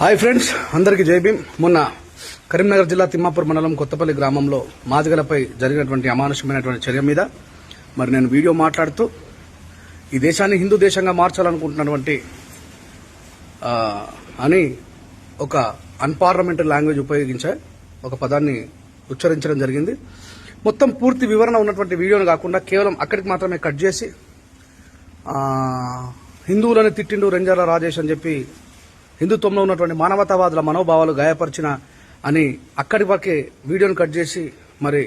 Hi friends, అందరికీ జై భీమ్. మొన్న కరీంనగర్ జిల్లా తిమ్మాపూర్ మండలం కొత్తపల్లి గ్రామంలో మాదిగలపై జరిగినటువంటి అమానుషమైనటువంటి చర్య మీద మరి నేను వీడియో మాట్లాడుతూ ఈ దేశాన్ని హిందూ దేశంగా మార్చాలనుకుంటున్నటువంటి అని ఒక అన్పార్లమెంటరీ లాంగ్వేజ్ ఉపయోగించే ఒక పదాన్ని ఉచ్చరించడం జరిగింది. మొత్తం పూర్తి వివరణ ఉన్నటువంటి వీడియోను కాకుండా కేవలం అక్కడికి మాత్రమే కట్ చేసి హిందువులను తిట్టిండు రెంజర్ల రాజేష్ అని చెప్పి హిందుత్వంలో ఉన్నటువంటి మానవతావాదుల మనోభావాలు గాయపరిచిన అని అక్కడి వరకే వీడియోను కట్ చేసి మరి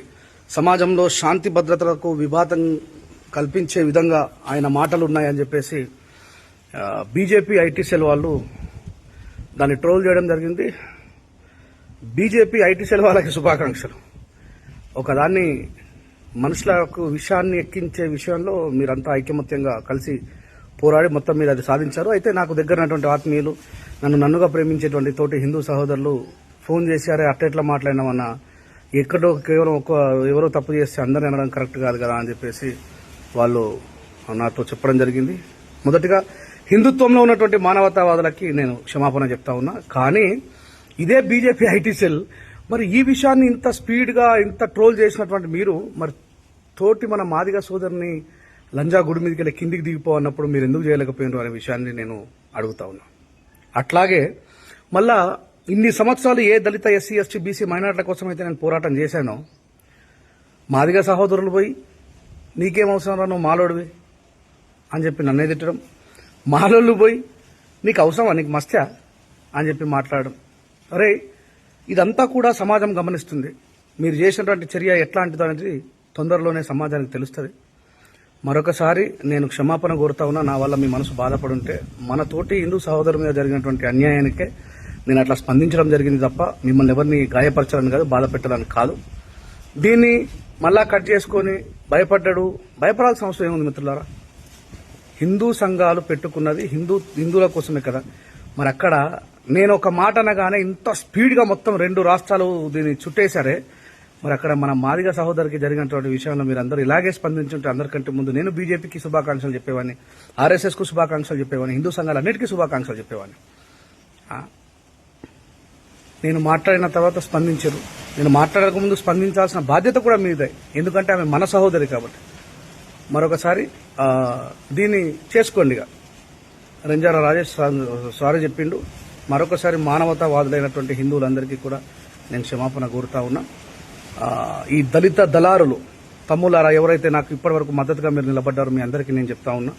సమాజంలో శాంతి భద్రతలకు విఘాతం కల్పించే విధంగా ఆయన మాటలు ఉన్నాయని చెప్పేసి బీజేపీ ఐటీ సెల్ వాళ్ళు దాన్ని ట్రోల్ చేయడం జరిగింది. బీజేపీ ఐటీ సెల్ వాళ్ళకి శుభాకాంక్షలు. ఒకదాన్ని మనుషులకు విషయాన్ని ఎక్కించే విషయంలో మీరంతా ఐకమత్యంగా కలిసి పోరాడి మొత్తం మీద అది సాధించారు. అయితే నాకు దగ్గరటువంటి ఆత్మీయులు, నన్నుగా ప్రేమించేటువంటి తోటి హిందూ సహోదరులు ఫోన్ చేశారే అట్టెట్లా మాట్లాడినామన్నా, ఎక్కడో కేవలం ఎవరో తప్పు చేస్తే అందరిని అనడం కరెక్ట్ కాదు కదా అని చెప్పేసి వాళ్ళు నాతో చెప్పడం జరిగింది. మొదటిగా హిందుత్వంలో ఉన్నటువంటి మానవతావాదులకి నేను క్షమాపణ చెప్తా ఉన్నా. కానీ ఇదే బీజేపీ ఐటీ సెల్ మరి ఈ విషయాన్ని ఇంత స్పీడ్గా ఇంత ట్రోల్ చేసినటువంటి మీరు మరి తోటి మన మాదిగ సోదరుని లంజా గుడి మీదకి వెళ్ళి కిందికి దిగిపోవన్నప్పుడు మీరు ఎందుకు చేయలేకపోయినారు అనే విషయాన్ని నేను అడుగుతా ఉన్నా. అట్లాగే మళ్ళా ఇన్ని సంవత్సరాలు ఏ దళిత ఎస్సీ ఎస్టీ బీసీ మైనార్టీల కోసం అయితే నేను పోరాటం చేశానో, మాదిగ సహోదరులు పోయి నీకేం అవసరం రా నువ్వు మాలోడివి అని చెప్పి నన్నే తిట్టడం, మాలోళ్ళు పోయి నీకు అవసరమా, నీకు మస్త్యా అని చెప్పి మాట్లాడడం. అరే ఇదంతా కూడా సమాజం గమనిస్తుంది. మీరు చేసినటువంటి చర్య ఎట్లాంటిదో అనేది తొందరలోనే సమాజానికి తెలుస్తుంది. మరొకసారి నేను క్షమాపణ కోరుతా ఉన్నా. నా వల్ల మీ మనసు బాధపడుంటే మన తోటి హిందూ సహోదరు మీద జరిగినటువంటి అన్యాయానికే నేను అట్లా స్పందించడం జరిగింది తప్ప మిమ్మల్ని ఎవరిని గాయపరచాలని కాదు, బాధ పెట్టడానికి కాదు. దీన్ని మళ్ళా కట్ చేసుకొని భయపడాల్సిన అవసరం ఏముంది మిత్రులారా? హిందూ సంఘాలు పెట్టుకున్నది హిందువుల కోసమే కదా. మరి అక్కడ నేను ఒక మాట అనగానే ఇంత స్పీడ్గా మొత్తం 2 రాష్ట్రాలు దీన్ని చుట్టేశారే. మరి అక్కడ మన మాదిగ సహోదరికి జరిగినటువంటి విషయంలో మీరు అందరూ ఇలాగే స్పందించుంటే అందరికంటే ముందు నేను బీజేపీకి శుభాకాంక్షలు చెప్పేవాడిని, ఆర్ఎస్ఎస్కు శుభాకాంక్షలు చెప్పేవాడిని, హిందూ సంఘాలన్నిటికీ శుభాకాంక్షలు చెప్పేవాడిని. నేను మాట్లాడిన తర్వాత స్పందించరు. నేను మాట్లాడక ముందు స్పందించాల్సిన బాధ్యత కూడా మీదే, ఎందుకంటే ఆమె మన సహోదరి కాబట్టి. మరొకసారి దీన్ని చేసుకోండి. రెంజాల రాజేష్ సారీ చెప్పిండు. మరొకసారి మానవతావాదులైనటువంటి హిందువులందరికీ కూడా నేను క్షమాపణ కోరుతా ఉన్నా. ఈ దళిత దళారులు తమ్ములారా, ఎవరైతే నాకు ఇప్పటి వరకు మద్దతుగా మీరు నిలబడ్డారో మీ అందరికీ నేను చెప్తా ఉన్నా,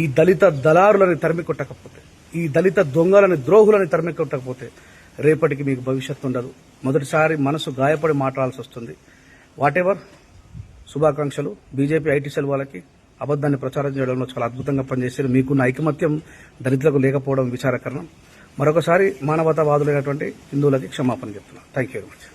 ఈ దళిత దళారులని తరిమి కొట్టకపోతే, ఈ దళిత దొంగలని ద్రోహులని తరిమి కొట్టకపోతే రేపటికి మీకు భవిష్యత్తు ఉండదు. మొదటిసారి మనసు గాయపడి మాట్లాడాల్సి వస్తుంది. వాటెవర్, శుభాకాంక్షలు. బీజేపీ ఐటీ సెల్ వాళ్ళకి అబద్దాన్ని ప్రచారం చేయడంలో చాలా అద్భుతంగా పనిచేశారు. మీకున్న ఐకమత్యం దళితులకు లేకపోవడం విచారకరణం. మరొకసారి మానవతావాదులైనటువంటి హిందువులకి క్షమాపణ చెప్తున్నాను. Thank you very much.